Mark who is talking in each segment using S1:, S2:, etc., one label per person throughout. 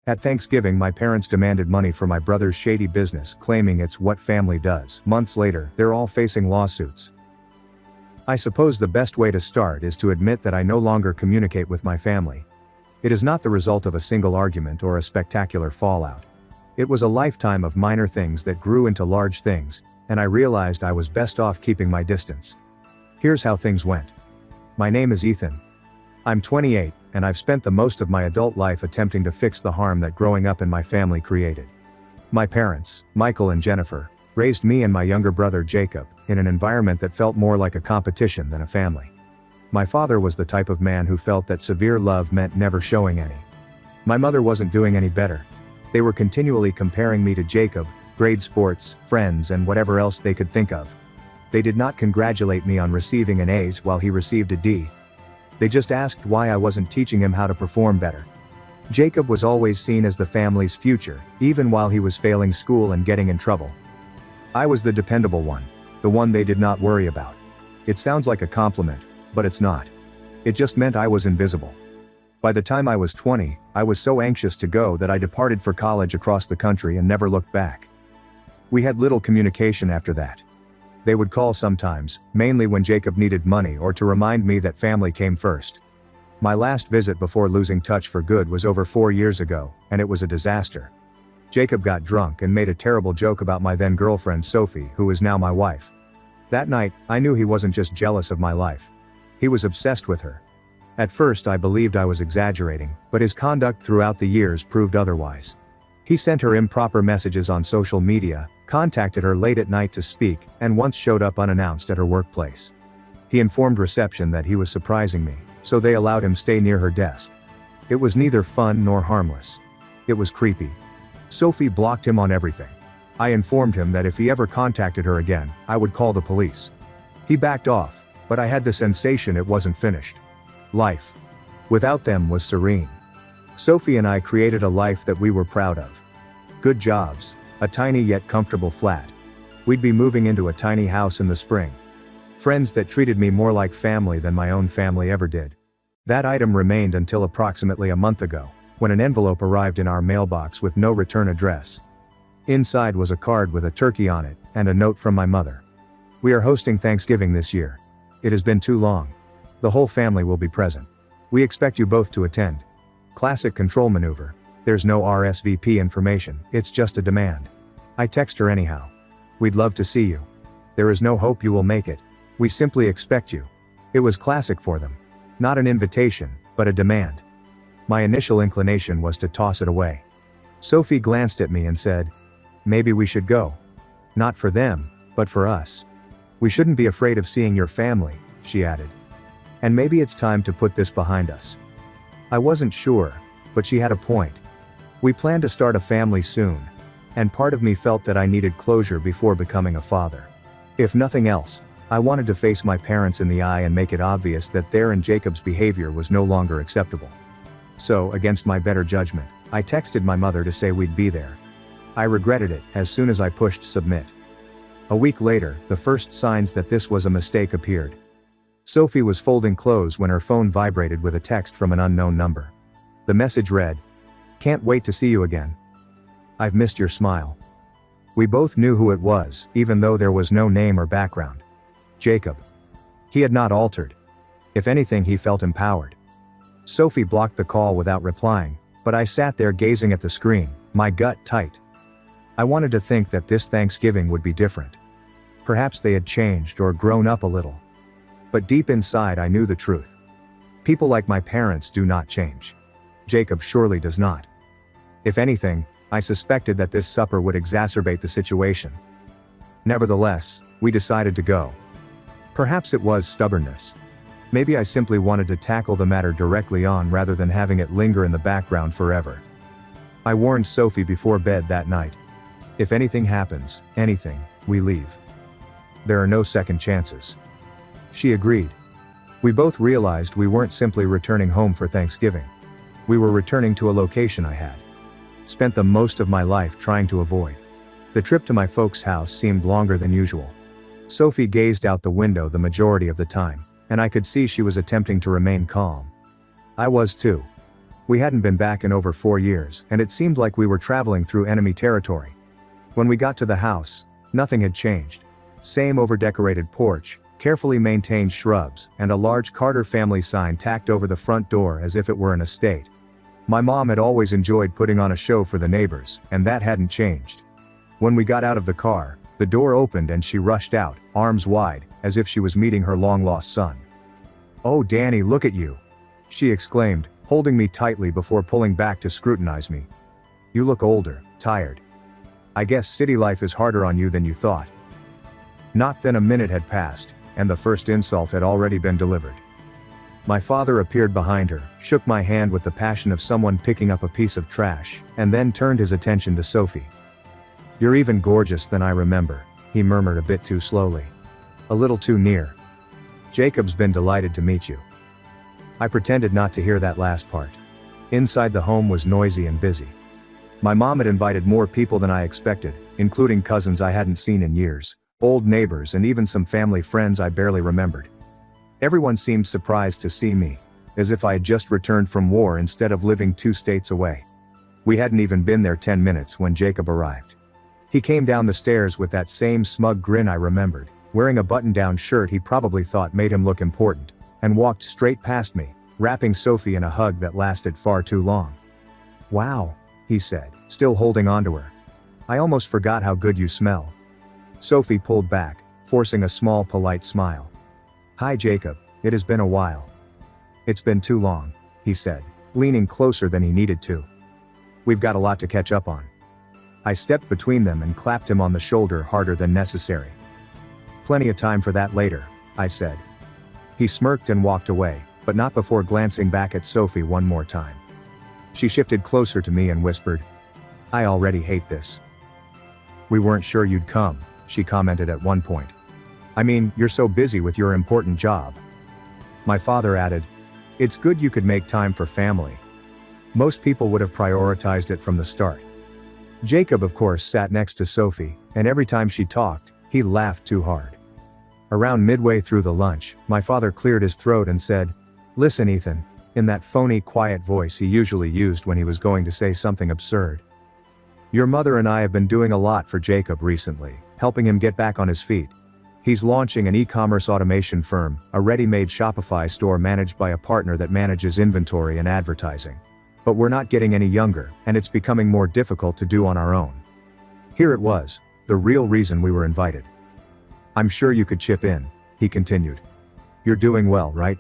S1: At Thanksgiving, my parents demanded money for my brother's shady business, claiming it's what family does. Months later, they're all facing lawsuits. I suppose the best way to start is to admit that I no longer communicate with my family. It is not the result of a single argument or a spectacular fallout. It was a lifetime of minor things that grew into large things, and I realized I was best off keeping my distance. Here's how things went. My name is Ethan. I'm 28, and I've spent the most of my adult life attempting to fix the harm that growing up in my family created. My parents, Michael and Jennifer, raised me and my younger brother Jacob in an environment that felt more like a competition than a family. My father was the type of man who felt that severe love meant never showing any. My mother wasn't doing any better. They were continually comparing me to Jacob, grade sports, friends, and whatever else they could think of. They did not congratulate me on receiving an A while he received a D. They just asked why I wasn't teaching him how to perform better. Jacob was always seen as the family's future, even while he was failing school and getting in trouble. I was the dependable one, the one they did not worry about. It sounds like a compliment, but it's not. It just meant I was invisible. By the time I was 20, I was so anxious to go that I departed for college across the country and never looked back. We had little communication after that. They would call sometimes, mainly when Jacob needed money or to remind me that family came first. My last visit before losing touch for good was over 4 years ago, and it was a disaster. Jacob got drunk and made a terrible joke about my then girlfriend Sophie, who is now my wife. That night, I knew he wasn't just jealous of my life. He was obsessed with her. At first I believed I was exaggerating, but his conduct throughout the years proved otherwise. He sent her improper messages on social media, contacted her late at night to speak, and once showed up unannounced at her workplace. He informed reception that he was surprising me, so they allowed him stay near her desk. It was neither fun nor harmless. It was creepy. Sophie blocked him on everything. I informed him that if he ever contacted her again, I would call the police. He backed off, but I had the sensation it wasn't finished. Life without them was serene. Sophie and I created a life that we were proud of. Good jobs, a tiny yet comfortable flat. We'd be moving into a tiny house in the spring. Friends that treated me more like family than my own family ever did. That item remained until approximately a month ago, when an envelope arrived in our mailbox with no return address. Inside was a card with a turkey on it, and a note from my mother. We are hosting Thanksgiving this year. It has been too long. The whole family will be present. We expect you both to attend. Classic control maneuver. There's no RSVP information, it's just a demand. I text her anyhow. We'd love to see you. There is no hope you will make it. We simply expect you. It was classic for them. Not an invitation, but a demand. My initial inclination was to toss it away. Sophie glanced at me and said, "Maybe we should go. Not for them, but for us. We shouldn't be afraid of seeing your family," she added. "And maybe it's time to put this behind us." I wasn't sure, but she had a point. We planned to start a family soon, and part of me felt that I needed closure before becoming a father. If nothing else, I wanted to face my parents in the eye and make it obvious that their and Jacob's behavior was no longer acceptable. So, against my better judgment, I texted my mother to say we'd be there. I regretted it as soon as I pushed submit. A week later, the first signs that this was a mistake appeared. Sophie was folding clothes when her phone vibrated with a text from an unknown number. The message read, "Can't wait to see you again. I've missed your smile." We both knew who it was, even though there was no name or background. Jacob. He had not altered. If anything, he felt empowered. Sophie blocked the call without replying, but I sat there gazing at the screen, my gut tight. I wanted to think that this Thanksgiving would be different. Perhaps they had changed or grown up a little. But deep inside I knew the truth. People like my parents do not change. Jacob surely does not. If anything, I suspected that this supper would exacerbate the situation. Nevertheless, we decided to go. Perhaps it was stubbornness. Maybe I simply wanted to tackle the matter directly on rather than having it linger in the background forever. I warned Sophie before bed that night. If anything happens, anything, we leave. There are no second chances. She agreed. We both realized we weren't simply returning home for Thanksgiving. We were returning to a location I had spent the most of my life trying to avoid. The trip to my folks' house seemed longer than usual. Sophie gazed out the window the majority of the time, and I could see she was attempting to remain calm. I was too. We hadn't been back in over 4 years, and it seemed like we were traveling through enemy territory. When we got to the house, nothing had changed. Same overdecorated porch, carefully maintained shrubs, and a large Carter family sign tacked over the front door as if it were an estate. My mom had always enjoyed putting on a show for the neighbors, and that hadn't changed. When we got out of the car, the door opened and she rushed out, arms wide, as if she was meeting her long-lost son. "Oh, Danny, look at you!" she exclaimed, holding me tightly before pulling back to scrutinize me. "You look older, tired. I guess city life is harder on you than you thought." Not then a minute had passed, and the first insult had already been delivered. My father appeared behind her, shook my hand with the passion of someone picking up a piece of trash, and then turned his attention to Sophie. "You're even gorgeous than I remember," he murmured a bit too slowly. "A little too near. Jacob's been delighted to meet you." I pretended not to hear that last part. Inside the home was noisy and busy. My mom had invited more people than I expected, including cousins I hadn't seen in years, old neighbors, and even some family friends I barely remembered. Everyone seemed surprised to see me, as if I had just returned from war instead of living 2 states away. We hadn't even been there 10 minutes when Jacob arrived. He came down the stairs with that same smug grin I remembered, wearing a button-down shirt he probably thought made him look important, and walked straight past me, wrapping Sophie in a hug that lasted far too long. "Wow," he said, still holding onto her. "I almost forgot how good you smell." Sophie pulled back, forcing a small polite smile. "Hi Jacob, it has been a while." "It's been too long," he said, leaning closer than he needed to. "We've got a lot to catch up on." I stepped between them and clapped him on the shoulder harder than necessary. "Plenty of time for that later," I said. He smirked and walked away, but not before glancing back at Sophie one more time. She shifted closer to me and whispered, "I already hate this." "We weren't sure you'd come," she commented at one point. "I mean, you're so busy with your important job." My father added, "It's good you could make time for family. Most people would have prioritized it from the start." Jacob, of course, sat next to Sophie, and every time she talked, he laughed too hard. Around midway through the lunch, my father cleared his throat and said, "Listen, Ethan," in that phony, quiet voice he usually used when he was going to say something absurd. "Your mother and I have been doing a lot for Jacob recently, helping him get back on his feet. He's launching an e-commerce automation firm, a ready-made Shopify store managed by a partner that manages inventory and advertising. But we're not getting any younger, and it's becoming more difficult to do on our own." Here it was, the real reason we were invited. "I'm sure you could chip in," he continued. "You're doing well, right?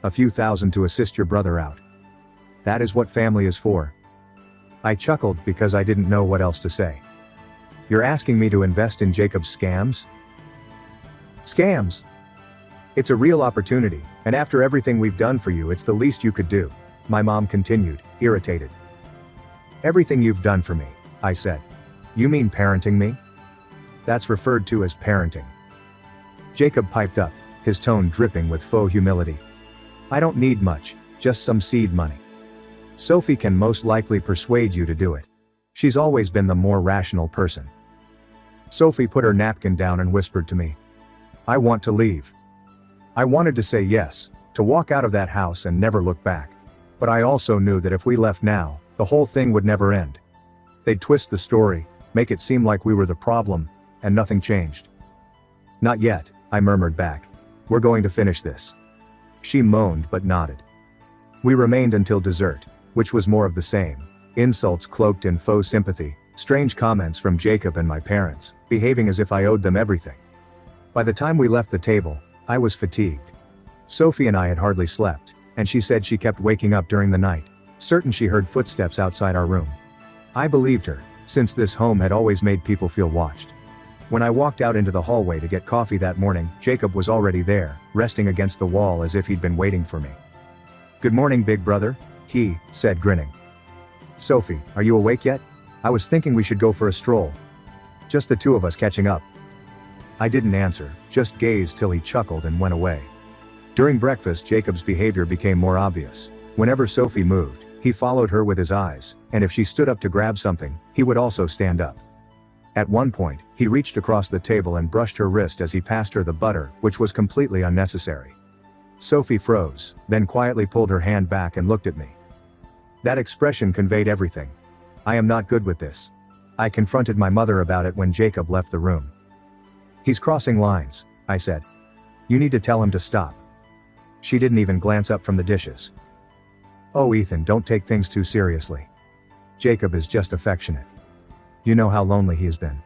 S1: A few thousand to assist your brother out. That is what family is for." I chuckled because I didn't know what else to say. "You're asking me to invest in Jacob's scams?" "Scams? It's a real opportunity, and after everything we've done for you, it's the least you could do," my mom continued, irritated. "Everything you've done for me," I said. "You mean parenting me?" "That's referred to as parenting." Jacob piped up, his tone dripping with faux humility. "I don't need much, just some seed money. Sophie can most likely persuade you to do it. She's always been the more rational person." Sophie put her napkin down and whispered to me, "I want to leave." I wanted to say yes, to walk out of that house and never look back. But I also knew that if we left now, the whole thing would never end. They'd twist the story, make it seem like we were the problem, and nothing changed. "Not yet," I murmured back. "We're going to finish this." She moaned but nodded. We remained until dessert, which was more of the same. Insults cloaked in faux sympathy, strange comments from Jacob and my parents, behaving as if I owed them everything. By the time we left the table, I was fatigued. Sophie and I had hardly slept, and she said she kept waking up during the night, certain she heard footsteps outside our room. I believed her, since this home had always made people feel watched. When I walked out into the hallway to get coffee that morning, Jacob was already there, resting against the wall as if he'd been waiting for me. "Good morning, big brother," he said, grinning. "Sophie, are you awake yet? I was thinking we should go for a stroll. Just the two of us catching up." I didn't answer, just gazed till he chuckled and went away. During breakfast, Jacob's behavior became more obvious. Whenever Sophie moved, he followed her with his eyes, and if she stood up to grab something, he would also stand up. At one point, he reached across the table and brushed her wrist as he passed her the butter, which was completely unnecessary. Sophie froze, then quietly pulled her hand back and looked at me. That expression conveyed everything. I am not good with this. I confronted my mother about it when Jacob left the room. He's crossing lines, I said. You need to tell him to stop. She didn't even glance up from the dishes. Oh, Ethan, don't take things too seriously. Jacob is just affectionate. You know how lonely he has been.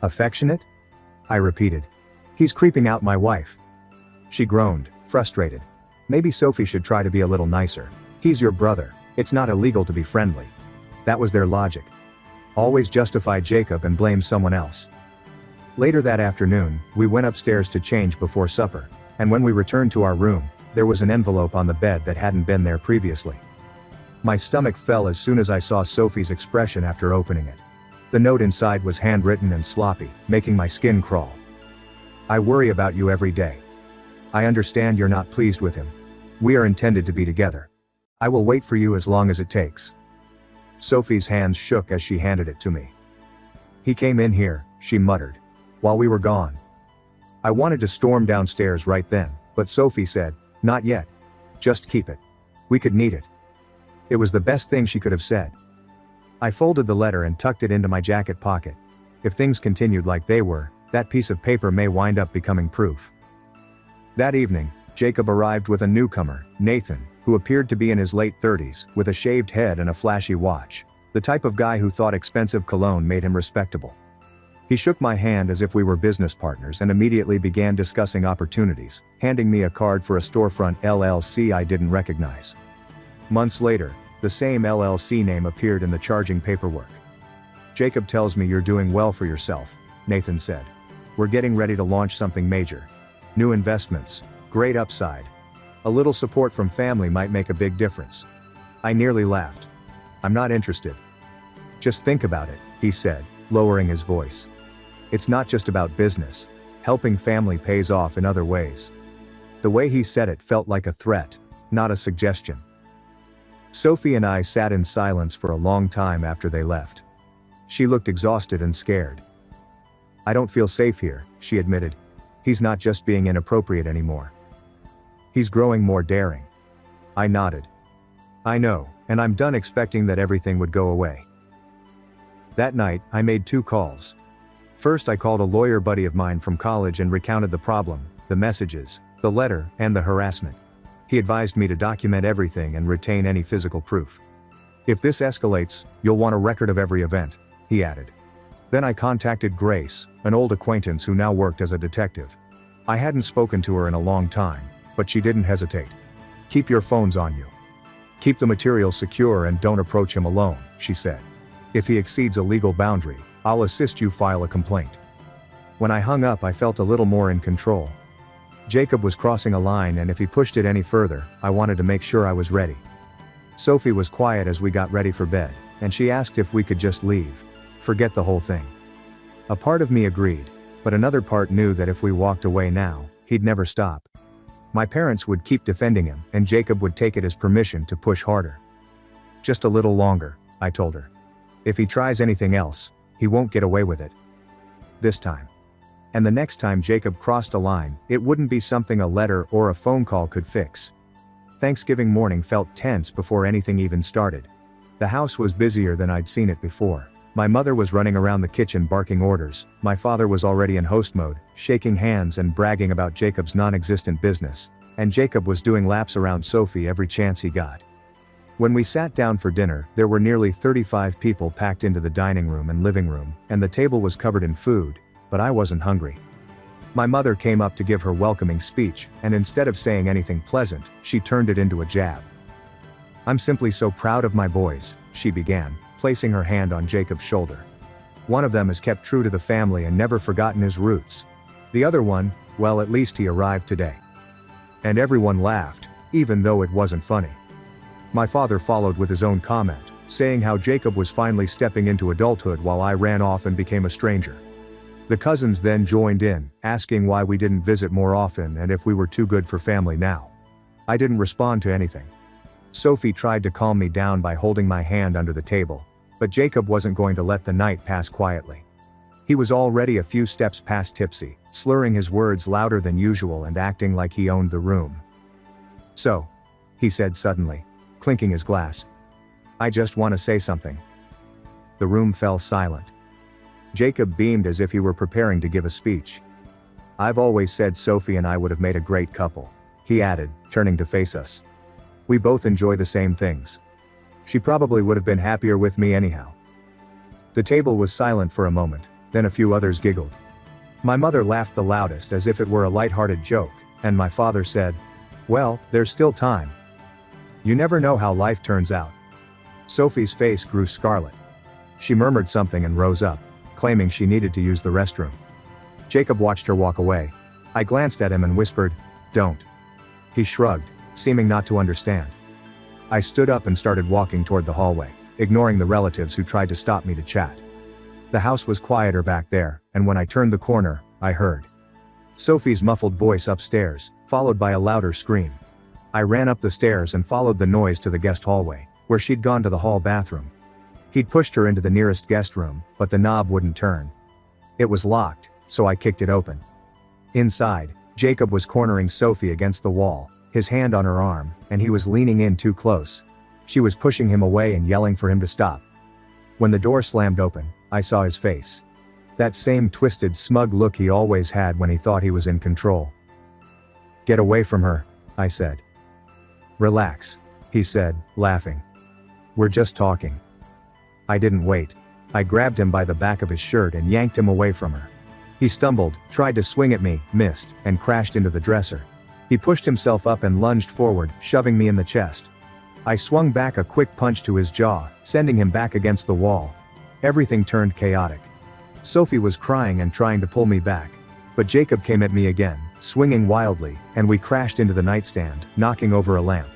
S1: Affectionate? I repeated. He's creeping out my wife. She groaned, frustrated. Maybe Sophie should try to be a little nicer. He's your brother. It's not illegal to be friendly. That was their logic. Always justify Jacob and blame someone else. Later that afternoon, we went upstairs to change before supper, and when we returned to our room, there was an envelope on the bed that hadn't been there previously. My stomach fell as soon as I saw Sophie's expression after opening it. The note inside was handwritten and sloppy, making my skin crawl. I worry about you every day. I understand you're not pleased with him. We are intended to be together. I will wait for you as long as it takes. Sophie's hands shook as she handed it to me. He came in here, she muttered, while we were gone. I wanted to storm downstairs right then, but Sophie said, not yet. Just keep it. We could need it. It was the best thing she could have said. I folded the letter and tucked it into my jacket pocket. If things continued like they were, that piece of paper may wind up becoming proof. That evening, Jacob arrived with a newcomer, Nathan, who appeared to be in his late 30s, with a shaved head and a flashy watch, the type of guy who thought expensive cologne made him respectable. He shook my hand as if we were business partners and immediately began discussing opportunities, handing me a card for a storefront LLC I didn't recognize. Months later, the same LLC name appeared in the charging paperwork. Jacob tells me you're doing well for yourself, Nathan said. We're getting ready to launch something major. New investments, great upside. A little support from family might make a big difference. I nearly laughed. I'm not interested. Just think about it, he said, lowering his voice. It's not just about business. Helping family pays off in other ways. The way he said it felt like a threat, not a suggestion. Sophie and I sat in silence for a long time after they left. She looked exhausted and scared. I don't feel safe here, she admitted. He's not just being inappropriate anymore. He's growing more daring. I nodded. I know, and I'm done expecting that everything would go away. That night, I made 2 calls. First, I called a lawyer buddy of mine from college and recounted the problem, the messages, the letter, and the harassment. He advised me to document everything and retain any physical proof. If this escalates, you'll want a record of every event, he added. Then I contacted Grace, an old acquaintance who now worked as a detective. I hadn't spoken to her in a long time, but she didn't hesitate. Keep your phones on you. Keep the material secure and don't approach him alone, she said. If he exceeds a legal boundary, I'll assist you file a complaint. When I hung up, I felt a little more in control. Jacob was crossing a line, and if he pushed it any further, I wanted to make sure I was ready. Sophie was quiet as we got ready for bed, and she asked if we could just leave. Forget the whole thing. A part of me agreed, but another part knew that if we walked away now, he'd never stop. My parents would keep defending him, and Jacob would take it as permission to push harder. Just a little longer, I told her. If he tries anything else, he won't get away with it. This time. And the next time Jacob crossed a line, it wouldn't be something a letter or a phone call could fix. Thanksgiving morning felt tense before anything even started. The house was busier than I'd seen it before. My mother was running around the kitchen barking orders, my father was already in host mode, shaking hands and bragging about Jacob's non-existent business, and Jacob was doing laps around Sophie every chance he got. When we sat down for dinner, there were nearly 35 people packed into the dining room and living room, and the table was covered in food, but I wasn't hungry. My mother came up to give her welcoming speech, and instead of saying anything pleasant, she turned it into a jab. I'm simply so proud of my boys, she began, placing her hand on Jacob's shoulder. One of them has kept true to the family and never forgotten his roots. The other one, well, at least he arrived today. And everyone laughed, even though it wasn't funny. My father followed with his own comment, saying how Jacob was finally stepping into adulthood while I ran off and became a stranger. The cousins then joined in, asking why we didn't visit more often and if we were too good for family now. I didn't respond to anything. Sophie tried to calm me down by holding my hand under the table, but Jacob wasn't going to let the night pass quietly. He was already a few steps past tipsy, slurring his words louder than usual and acting like he owned the room. So, he said suddenly, clinking his glass, I just want to say something." The room fell silent. Jacob beamed as if he were preparing to give a speech. "I've always said Sophie and I would have made a great couple," he added, turning to face us. "We both enjoy the same things. She probably would have been happier with me anyhow." The table was silent for a moment, then a few others giggled. My mother laughed the loudest as if it were a light-hearted joke, and my father said, "Well, there's still time. You never know how life turns out." Sophie's face grew scarlet. She murmured something and rose up, claiming she needed to use the restroom. Jacob watched her walk away. I glanced at him and whispered, "Don't." He shrugged, seeming not to understand. I stood up and started walking toward the hallway, ignoring the relatives who tried to stop me to chat. The house was quieter back there, and when I turned the corner, I heard Sophie's muffled voice upstairs, followed by a louder scream. I ran up the stairs and followed the noise to the guest hallway, where she'd gone to the hall bathroom. He'd pushed her into the nearest guest room, but the knob wouldn't turn. It was locked, so I kicked it open. Inside, Jacob was cornering Sophie against the wall, his hand on her arm, and he was leaning in too close. She was pushing him away and yelling for him to stop. When the door slammed open, I saw his face. That same twisted, smug look he always had when he thought he was in control. "Get away from her," I said. "Relax," he said, laughing. "We're just talking." I didn't wait. I grabbed him by the back of his shirt and yanked him away from her. He stumbled, tried to swing at me, missed, and crashed into the dresser. He pushed himself up and lunged forward, shoving me in the chest. I swung back a quick punch to his jaw, sending him back against the wall. Everything turned chaotic. Sophie was crying and trying to pull me back. But Jacob came at me again, swinging wildly, and we crashed into the nightstand, knocking over a lamp.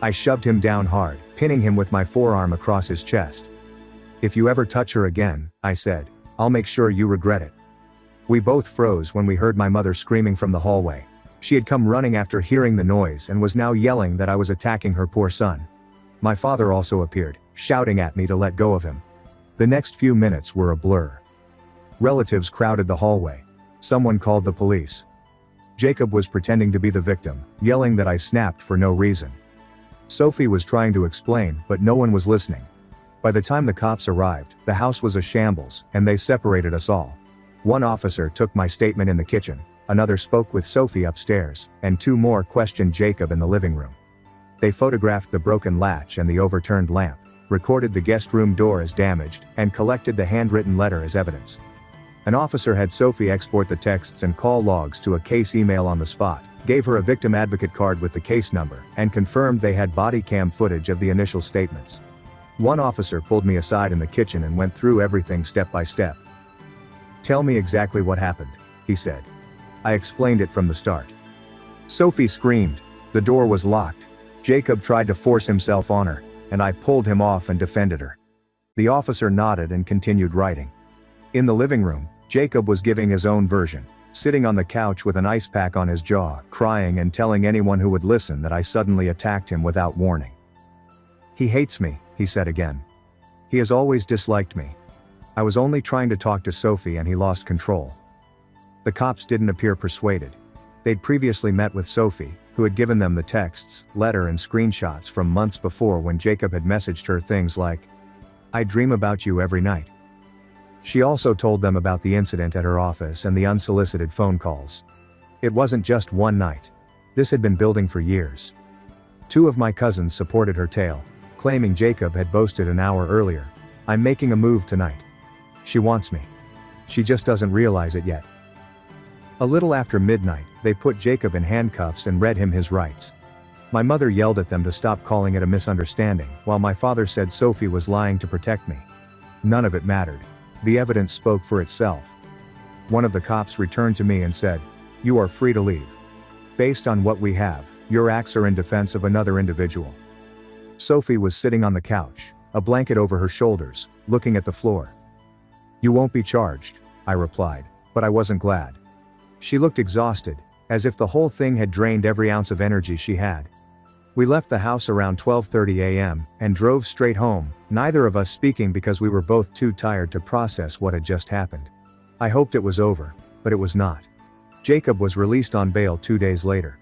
S1: I shoved him down hard, pinning him with my forearm across his chest. "If you ever touch her again," I said, "I'll make sure you regret it." We both froze when we heard my mother screaming from the hallway. She had come running after hearing the noise and was now yelling that I was attacking her poor son. My father also appeared, shouting at me to let go of him. The next few minutes were a blur. Relatives crowded the hallway. Someone called the police. Jacob was pretending to be the victim, yelling that I snapped for no reason. Sophie was trying to explain, but no one was listening. By the time the cops arrived, the house was a shambles, and they separated us all. One officer took my statement in the kitchen, another spoke with Sophie upstairs, and two more questioned Jacob in the living room. They photographed the broken latch and the overturned lamp, recorded the guest room door as damaged, and collected the handwritten letter as evidence. An officer had Sophie export the texts and call logs to a case email on the spot, gave her a victim advocate card with the case number, and confirmed they had body cam footage of the initial statements. One officer pulled me aside in the kitchen and went through everything step by step. "Tell me exactly what happened," he said. I explained it from the start. Sophie screamed. The door was locked. Jacob tried to force himself on her, and I pulled him off and defended her. The officer nodded and continued writing. In the living room, Jacob was giving his own version, sitting on the couch with an ice pack on his jaw, crying and telling anyone who would listen that I suddenly attacked him without warning. "He hates me," he said again. "He has always disliked me. I was only trying to talk to Sophie and he lost control." The cops didn't appear persuaded. They'd previously met with Sophie, who had given them the texts, letter and screenshots from months before when Jacob had messaged her things like, "I dream about you every night." She also told them about the incident at her office and the unsolicited phone calls. It wasn't just one night. This had been building for years. Two of my cousins supported her tale, claiming Jacob had boasted an hour earlier, "I'm making a move tonight. She wants me. She just doesn't realize it yet." A little after midnight, they put Jacob in handcuffs and read him his rights. My mother yelled at them to stop calling it a misunderstanding, while my father said Sophie was lying to protect me. None of it mattered. The evidence spoke for itself. One of the cops returned to me and said, "You are free to leave. Based on what we have, your acts are in defense of another individual." Sophie was sitting on the couch, a blanket over her shoulders, looking at the floor. "You won't be charged," I replied, but I wasn't glad. She looked exhausted, as if the whole thing had drained every ounce of energy she had. We left the house around 12:30 a.m. and drove straight home, neither of us speaking because we were both too tired to process what had just happened. I hoped it was over, but it was not. Jacob was released on bail 2 days later.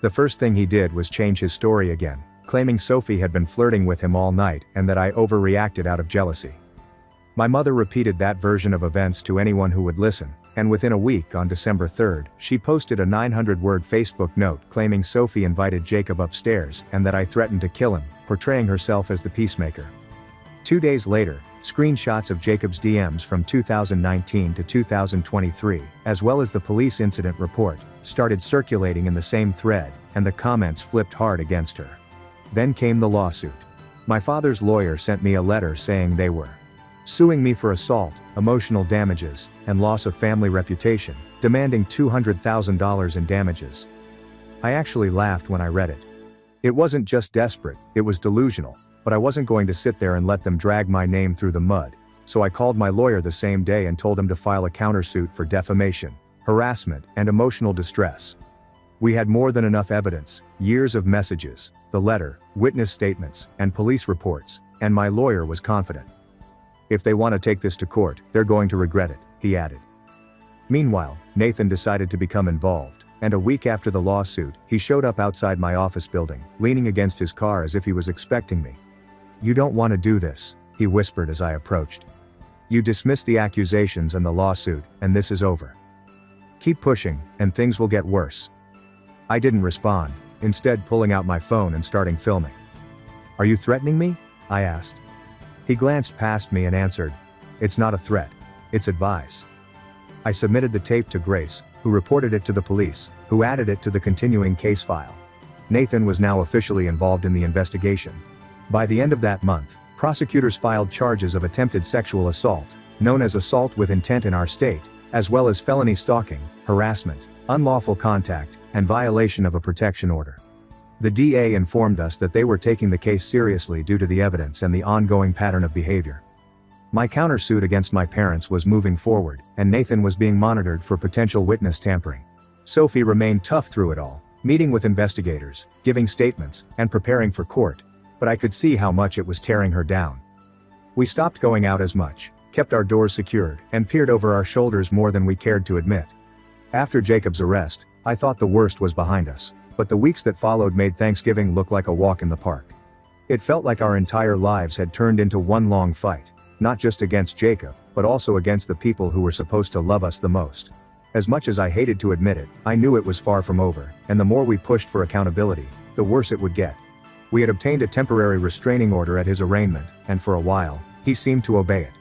S1: The first thing he did was change his story again, claiming Sophie had been flirting with him all night and that I overreacted out of jealousy. My mother repeated that version of events to anyone who would listen, and within a week on December 3rd, she posted a 900-word Facebook note claiming Sophie invited Jacob upstairs and that I threatened to kill him, portraying herself as the peacemaker. 2 days later, screenshots of Jacob's DMs from 2019 to 2023, as well as the police incident report, started circulating in the same thread, and the comments flipped hard against her. Then came the lawsuit. My father's lawyer sent me a letter saying they were suing me for assault, emotional damages, and loss of family reputation, demanding $200,000 in damages. I actually laughed when I read it. It wasn't just desperate, it was delusional, but I wasn't going to sit there and let them drag my name through the mud, so I called my lawyer the same day and told him to file a countersuit for defamation, harassment, and emotional distress. We had more than enough evidence, years of messages, the letter, witness statements, and police reports, and my lawyer was confident. If they want to take this to court, they're going to regret it, he added. Meanwhile, Nathan decided to become involved, and a week after the lawsuit, he showed up outside my office building, leaning against his car as if he was expecting me. "You don't want to do this," he whispered as I approached. "You dismissed the accusations and the lawsuit, and this is over. Keep pushing, and things will get worse." I didn't respond, instead pulling out my phone and starting filming. "Are you threatening me?" I asked. He glanced past me and answered, "It's not a threat, it's advice." I submitted the tape to Grace, who reported it to the police, who added it to the continuing case file. Nathan was now officially involved in the investigation. By the end of that month, prosecutors filed charges of attempted sexual assault, known as assault with intent in our state, as well as felony stalking, harassment, unlawful contact, and violation of a protection order. The DA informed us that they were taking the case seriously due to the evidence and the ongoing pattern of behavior. My countersuit against my parents was moving forward, and Nathan was being monitored for potential witness tampering. Sophie remained tough through it all, meeting with investigators, giving statements, and preparing for court, but I could see how much it was tearing her down. We stopped going out as much, kept our doors secured, and peered over our shoulders more than we cared to admit. After Jacob's arrest, I thought the worst was behind us, but the weeks that followed made Thanksgiving look like a walk in the park. It felt like our entire lives had turned into one long fight, not just against Jacob, but also against the people who were supposed to love us the most. As much as I hated to admit it, I knew it was far from over, and the more we pushed for accountability, the worse it would get. We had obtained a temporary restraining order at his arraignment, and for a while, he seemed to obey it.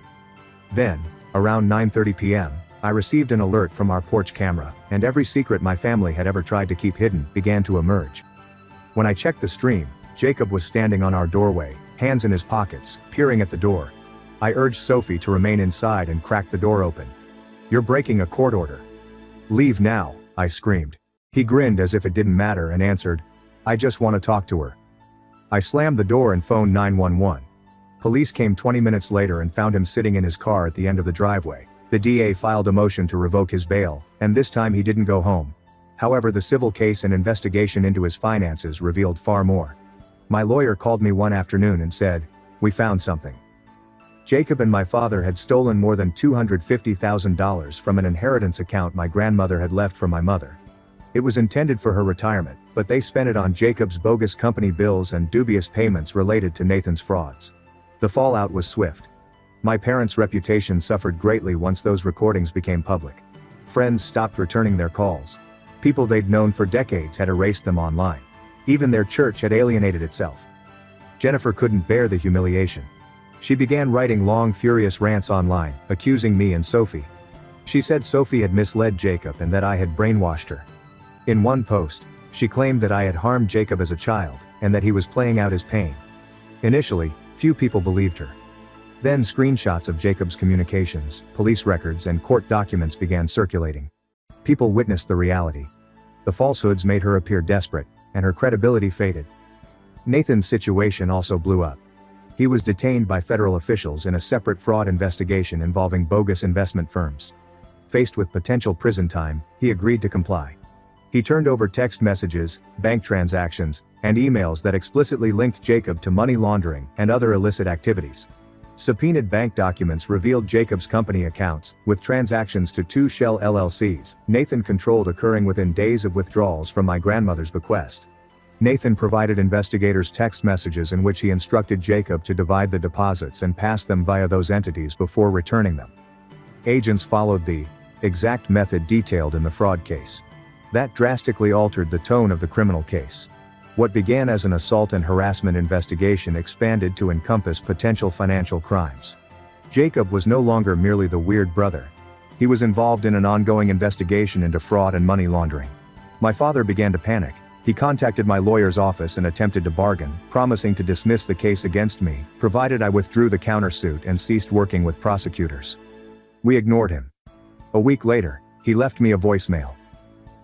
S1: Then, around 9:30 p.m., I received an alert from our porch camera, and every secret my family had ever tried to keep hidden began to emerge. When I checked the stream, Jacob was standing on our doorway, hands in his pockets, peering at the door. I urged Sophie to remain inside and cracked the door open. "You're breaking a court order." "Leave now," I screamed. He grinned as if it didn't matter and answered, "I just want to talk to her." I slammed the door and phoned 911. Police came 20 minutes later and found him sitting in his car at the end of the driveway. The DA filed a motion to revoke his bail, and this time he didn't go home. However, the civil case and investigation into his finances revealed far more. My lawyer called me one afternoon and said, "We found something." Jacob and my father had stolen more than $250,000 from an inheritance account my grandmother had left for my mother. It was intended for her retirement, but they spent it on Jacob's bogus company bills and dubious payments related to Nathan's frauds. The fallout was swift. My parents' reputation suffered greatly once those recordings became public. Friends stopped returning their calls. People they'd known for decades had erased them online. Even their church had alienated itself. Jennifer couldn't bear the humiliation. She began writing long, furious rants online, accusing me and Sophie. She said Sophie had misled Jacob and that I had brainwashed her. In one post, she claimed that I had harmed Jacob as a child, and that he was playing out his pain. Initially, few people believed her. Then screenshots of Jacob's communications, police records, and court documents began circulating. People witnessed the reality. The falsehoods made her appear desperate, and her credibility faded. Nathan's situation also blew up. He was detained by federal officials in a separate fraud investigation involving bogus investment firms. Faced with potential prison time, he agreed to comply. He turned over text messages, bank transactions, and emails that explicitly linked Jacob to money laundering and other illicit activities. Subpoenaed bank documents revealed Jacob's company accounts, with transactions to 2 shell LLCs Nathan controlled occurring within days of withdrawals from my grandmother's bequest. Nathan provided investigators text messages in which he instructed Jacob to divide the deposits and pass them via those entities before returning them. Agents followed the exact method detailed in the fraud case. That drastically altered the tone of the criminal case. What began as an assault and harassment investigation expanded to encompass potential financial crimes. Jacob was no longer merely the weird brother. He was involved in an ongoing investigation into fraud and money laundering. My father began to panic. He contacted my lawyer's office and attempted to bargain, promising to dismiss the case against me, provided I withdrew the countersuit and ceased working with prosecutors. We ignored him. A week later, he left me a voicemail.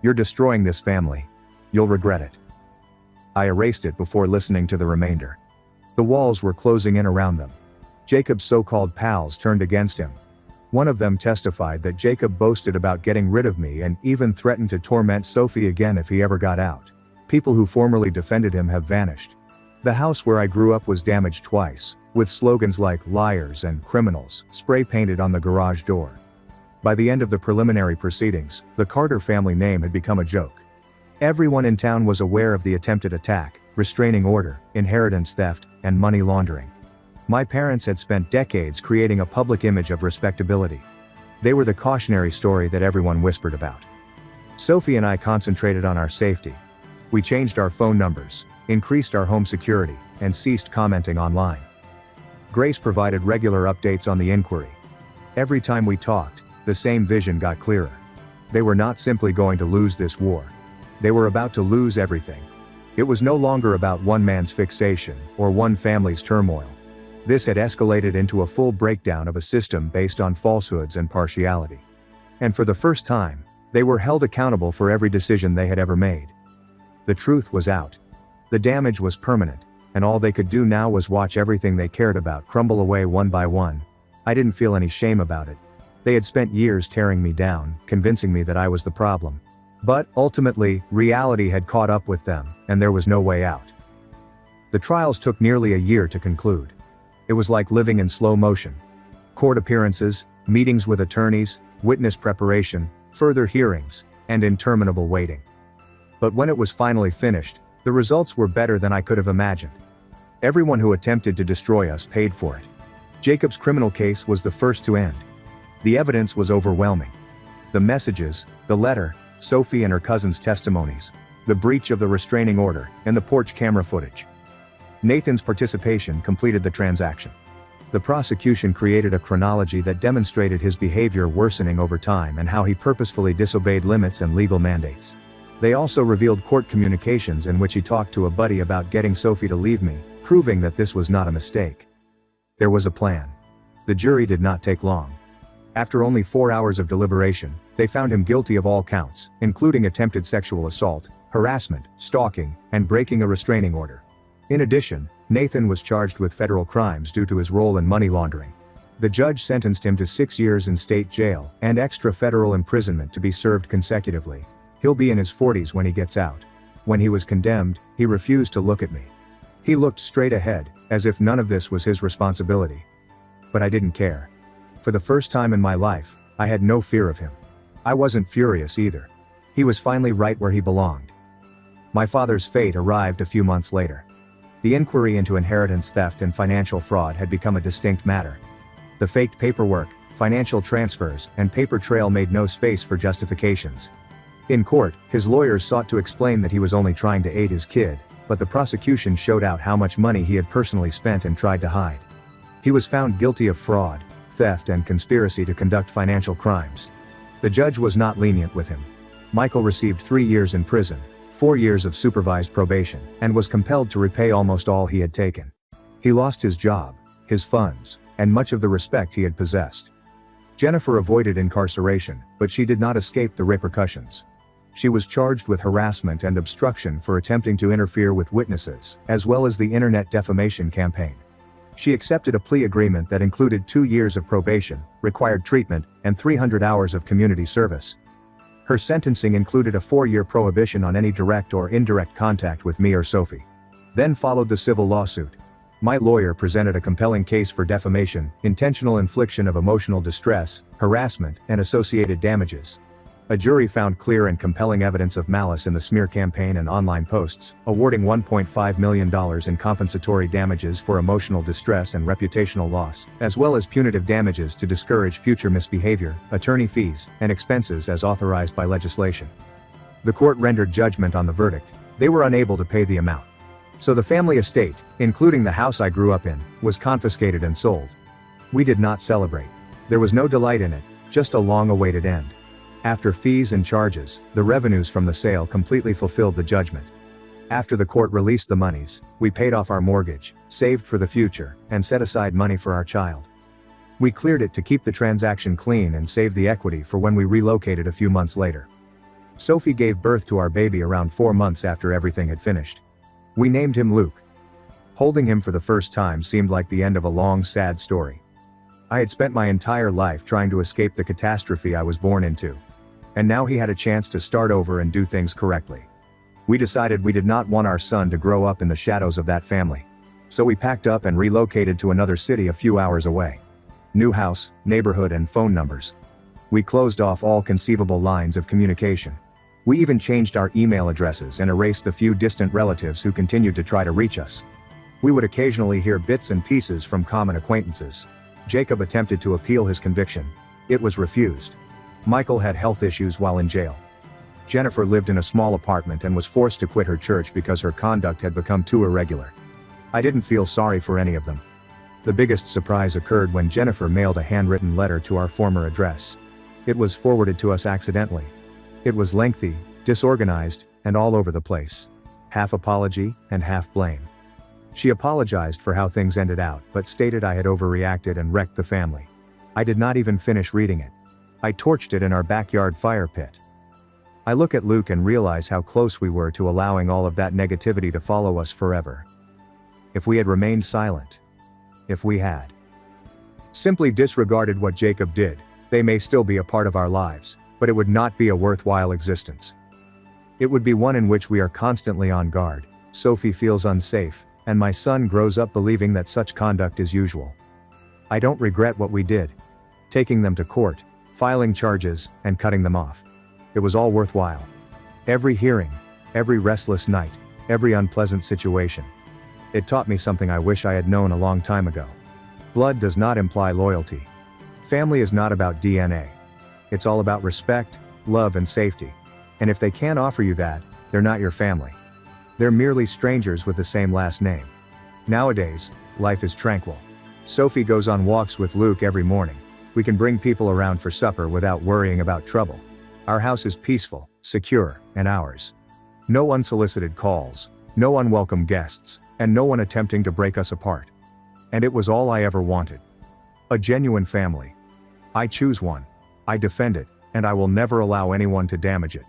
S1: "You're destroying this family. You'll regret it." I erased it before listening to the remainder. The walls were closing in around them. Jacob's so-called pals turned against him. One of them testified that Jacob boasted about getting rid of me and even threatened to torment Sophie again if he ever got out. People who formerly defended him have vanished. The house where I grew up was damaged twice, with slogans like "liars" and "criminals" spray-painted on the garage door. By the end of the preliminary proceedings, the Carter family name had become a joke. Everyone in town was aware of the attempted attack, restraining order, inheritance theft, and money laundering. My parents had spent decades creating a public image of respectability. They were the cautionary story that everyone whispered about. Sophie and I concentrated on our safety. We changed our phone numbers, increased our home security, and ceased commenting online. Grace provided regular updates on the inquiry. Every time we talked, the same vision got clearer. They were not simply going to lose this war. They were about to lose everything. It was no longer about one man's fixation, or one family's turmoil. This had escalated into a full breakdown of a system based on falsehoods and partiality. And for the first time, they were held accountable for every decision they had ever made. The truth was out. The damage was permanent, and all they could do now was watch everything they cared about crumble away one by one. I didn't feel any shame about it. They had spent years tearing me down, convincing me that I was the problem. But, ultimately, reality had caught up with them, and there was no way out. The trials took nearly a year to conclude. It was like living in slow motion. Court appearances, meetings with attorneys, witness preparation, further hearings, and interminable waiting. But when it was finally finished, the results were better than I could have imagined. Everyone who attempted to destroy us paid for it. Jacob's criminal case was the first to end. The evidence was overwhelming. The messages, the letter, Sophie and her cousin's testimonies, the breach of the restraining order, and the porch camera footage. Nathan's participation completed the transaction. The prosecution created a chronology that demonstrated his behavior worsening over time and how he purposefully disobeyed limits and legal mandates. They also revealed court communications in which he talked to a buddy about getting Sophie to leave me, proving that this was not a mistake. There was a plan. The jury did not take long. After only 4 hours of deliberation, they found him guilty of all counts, including attempted sexual assault, harassment, stalking, and breaking a restraining order. In addition, Nathan was charged with federal crimes due to his role in money laundering. The judge sentenced him to 6 years in state jail and extra federal imprisonment to be served consecutively. He'll be in his 40s when he gets out. When he was condemned, he refused to look at me. He looked straight ahead, as if none of this was his responsibility. But I didn't care. For the first time in my life, I had no fear of him. I wasn't furious either. He was finally right where he belonged. My father's fate arrived a few months later. The inquiry into inheritance theft and financial fraud had become a distinct matter. The faked paperwork, financial transfers, and paper trail made no space for justifications. In court, his lawyers sought to explain that he was only trying to aid his kid, but the prosecution showed out how much money he had personally spent and tried to hide. He was found guilty of fraud, theft, and conspiracy to conduct financial crimes. The judge was not lenient with him. Michael received 3 years in prison, 4 years of supervised probation, and was compelled to repay almost all he had taken. He lost his job, his funds, and much of the respect he had possessed. Jennifer avoided incarceration, but she did not escape the repercussions. She was charged with harassment and obstruction for attempting to interfere with witnesses, as well as the internet defamation campaign. She accepted a plea agreement that included 2 years of probation, required treatment, and 300 hours of community service. Her sentencing included a 4-year prohibition on any direct or indirect contact with me or Sophie. Then followed the civil lawsuit. My lawyer presented a compelling case for defamation, intentional infliction of emotional distress, harassment, and associated damages. A jury found clear and compelling evidence of malice in the smear campaign and online posts, awarding $1.5 million in compensatory damages for emotional distress and reputational loss, as well as punitive damages to discourage future misbehavior, attorney fees, and expenses as authorized by legislation. The court rendered judgment on the verdict. They were unable to pay the amount. So the family estate, including the house I grew up in, was confiscated and sold. We did not celebrate. There was no delight in it, just a long-awaited end. After fees and charges, the revenues from the sale completely fulfilled the judgment. After the court released the monies, we paid off our mortgage, saved for the future, and set aside money for our child. We cleared it to keep the transaction clean and save the equity for when we relocated a few months later. Sophie gave birth to our baby around 4 months after everything had finished. We named him Luke. Holding him for the first time seemed like the end of a long, sad story. I had spent my entire life trying to escape the catastrophe I was born into. And now he had a chance to start over and do things correctly. We decided we did not want our son to grow up in the shadows of that family. So we packed up and relocated to another city a few hours away. New house, neighborhood, and phone numbers. We closed off all conceivable lines of communication. We even changed our email addresses and erased the few distant relatives who continued to try to reach us. We would occasionally hear bits and pieces from common acquaintances. Jacob attempted to appeal his conviction. It was refused. Michael had health issues while in jail. Jennifer lived in a small apartment and was forced to quit her church because her conduct had become too irregular. I didn't feel sorry for any of them. The biggest surprise occurred when Jennifer mailed a handwritten letter to our former address. It was forwarded to us accidentally. It was lengthy, disorganized, and all over the place. Half apology and half blame. She apologized for how things ended out, but stated I had overreacted and wrecked the family. I did not even finish reading it. I torched it in our backyard fire pit. I look at Luke and realize how close we were to allowing all of that negativity to follow us forever. If we had remained silent. If we had simply disregarded what Jacob did, they may still be a part of our lives, but it would not be a worthwhile existence. It would be one in which we are constantly on guard, Sophie feels unsafe, and my son grows up believing that such conduct is usual. I don't regret what we did. Taking them to court, filing charges, and cutting them off. It was all worthwhile. Every hearing, every restless night, every unpleasant situation. It taught me something I wish I had known a long time ago. Blood does not imply loyalty. Family is not about DNA. It's all about respect, love, and safety. And if they can't offer you that, they're not your family. They're merely strangers with the same last name. Nowadays, life is tranquil. Sophie goes on walks with Luke every morning. We can bring people around for supper without worrying about trouble. Our house is peaceful, secure, and ours. No unsolicited calls, no unwelcome guests, and no one attempting to break us apart. And it was all I ever wanted. A genuine family. I choose one. I defend it, and I will never allow anyone to damage it.